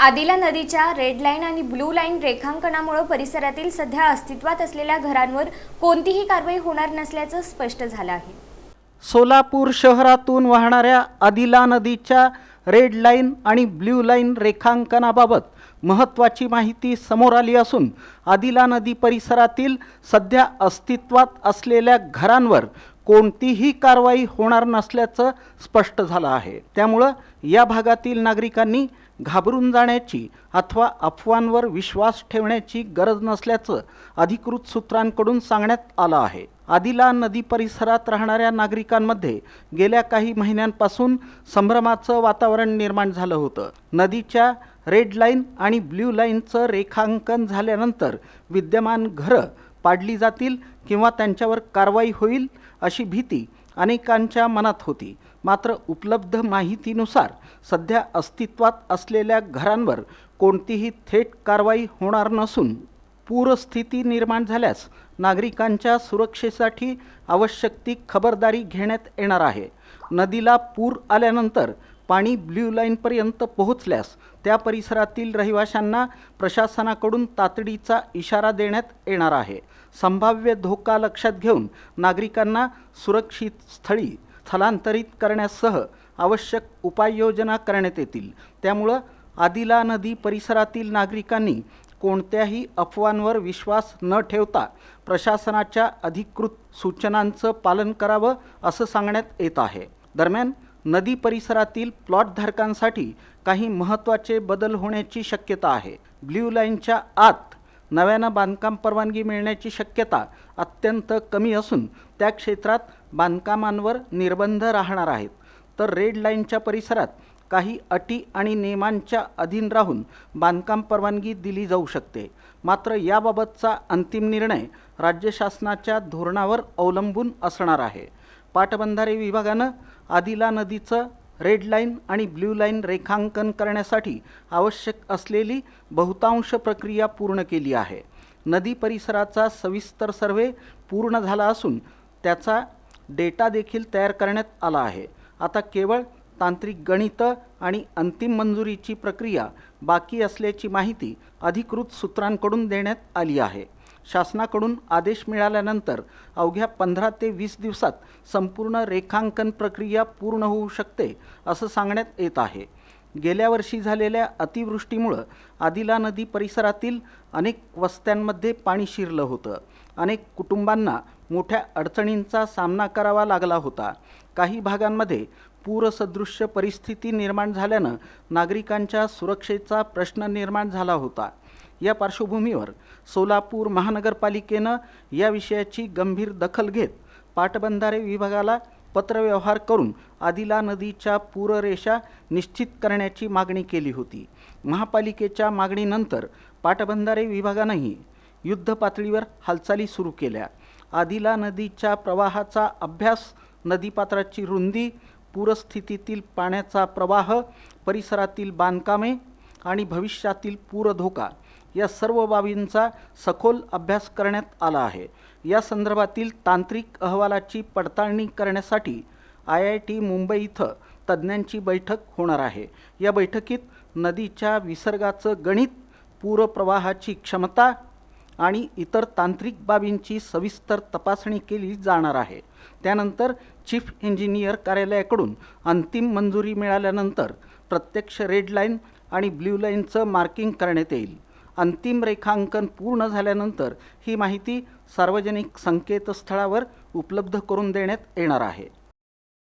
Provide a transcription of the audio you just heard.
आदिला नदीच्या red line आणि blue line रेखांकनामुळे परिसरातील सध्या अस्तित्वात असलेल्या घरांवर कोणतीही कारवाई होणार नसल्याचं स्पष्ट झालं आहे। सोलापूर शहरातून वाहणाऱ्या आदिला नदीच्या रेड लाईन आणि ब्लू लाईन रेखांकनाबाबत महत्त्वाची माहिती समोर आली असून आदिला नदी परिसरातील सध्या अस्तित्वात असलेल्या घरांवर कोणतीही कारवाई होणार नसल्याचं स्पष्ट झालं आहे। त्यामुळे या भागातील नागरिकांनी घाबरून जाण्याची अथवा अफवांवर विश्वास ठेवण्याची गरज नसल्याचं अधिकृत सूत्रांकडून सांगण्यात आलं आहे। आदिला नदी परिसरात राहणाऱ्या नागरिकांमध्ये गेल्या काही महिन्यांपासून संभ्रमाचं वातावरण निर्माण झालं होतं। नदीच्या रेड लाईन आणि ब्लू लाईनचं रेखांकन झाल्यानंतर विद्यमान घरं पाडली जातील किंवा त्यांच्यावर कारवाई होईल अशी भीती अनेकांच्या मनात होती। मात्र उपलब्ध माहितीनुसार सध्या अस्तित्वात असलेल्या घरांवर कोणतीही थेट कारवाई होणार नसून पूरस्थिती निर्माण झाल्यास नागरिकांच्या सुरक्षेसाठी आवश्यक ती खबरदारी घेण्यात येणार आहे। नदीला पूर आल्यानंतर पाणी ब्लू लाईनपर्यंत पोहोचल्यास त्या परिसरातील रहिवाशांना प्रशासनाकडून तातडीचा इशारा देण्यात येणार आहे। संभाव्य धोका लक्षात घेऊन नागरिकांना सुरक्षित स्थळी स्थलांतरित करण्यासह आवश्यक उपाययोजना करण्यात येतील। त्यामुळे आदिला नदी परिसरातील नागरिकांनी कोणत्याही अफवांवर विश्वास न ठेवता प्रशासनाच्या अधिकृत सूचनांचं पालन करावं असं सांगण्यात येत आहे। दरम्यान नदी परिसरातील प्लॉट धारकांसाठी काही महत्त्वाचे बदल होण्याची शक्यता आहे। ब्लू लाईनच्या आत नव्यानं बांधकाम परवानगी मिळण्याची शक्यता अत्यंत कमी असून त्या क्षेत्रात बांधकामांवर निर्बंध राहणार आहेत। तर रेड लाईनच्या परिसरात काही अटी आणि नियमांच्या अधीन राहून बांधकाम परवानगी दिली जाऊ शकते। मात्र याबाबतचा अंतिम निर्णय राज्य शासनाच्या धोरणावर अवलंबून असणार आहे। पाटबंधारे विभागानं आदिला नदीचं रेड लाईन आणि ब्लू लाईन रेखांकन करण्यासाठी आवश्यक असलेली बहुतांश प्रक्रिया पूर्ण केली आहे। नदी परिसराचा सविस्तर सर्वे पूर्ण झाला असून त्याचा डेटा देखील तयार करण्यात आला आहे। आता केवळ तांत्रिक गणित आणि अंतिम मंजुरीची प्रक्रिया बाकी असल्याची माहिती अधिकृत सूत्रांकडून देण्यात आली आहे। शासनाकडून आदेश मिळाल्यानंतर अवघ्या 15 ते 20 दिवसात संपूर्ण रेखांकन प्रक्रिया पूर्ण होऊ शकते असं सांगण्यात येत आहे। गेल्या वर्षी झालेल्या अतिवृष्टीमुळे आदिला नदी परिसरातील अनेक वस्त्यांमध्ये पाणी शिरलं होतं। अनेक कुटुंबांना मोठ्या अडचणींचा सामना करावा लागला होता। काही भागांमध्ये पूरसदृश्य परिस्थिती निर्माण झाल्यानं नागरिकांच्या सुरक्षेचा प्रश्न निर्माण झाला होता। या पार्श्वभूमीवर सोलापूर महानगरपालिकेनं या विषयाची गंभीर दखल घेत पाटबंधारे विभागाला पत्रव्यवहार करून आदिला नदीच्या पूररेषा निश्चित करण्याची मागणी केली होती। महापालिकेच्या मागणीनंतर पाटबंधारे विभागानंही युद्धपातळीवर हालचाली सुरू केल्या। आदिला नदीच्या प्रवाहाचा अभ्यास, नदीपात्राची रुंदी, पूरस्थितीतील पाण्याचा प्रवाह, परिसरातील बांधकामे आणि भविष्यातील पूरधोका या सर्व बाबींचा सखोल अभ्यास करण्यात आला आहे। या संदर्भातील तांत्रिक अहवालाची पडताळणी करण्यासाठी IIT मुंबई इथं तज्ज्ञांची बैठक होणार आहे। या बैठकीत नदीच्या विसर्गाचं गणित, पूरप्रवाहाची क्षमता आणि इतर तांत्रिक बाबींची सविस्तर तपासणी केली जाणार आहे। त्यानंतर चीफ इंजिनियर कार्यालयाकडून अंतिम मंजुरी मिळाल्यानंतर प्रत्यक्ष रेड लाईन आणि ब्लू लाईनचं मार्किंग करण्यात येईल। अंतिम रेखांकन पूर्ण झाल्यानंतर ही माहिती सार्वजनिक संकेतस्थळावर उपलब्ध करून देण्यात येणार आहे।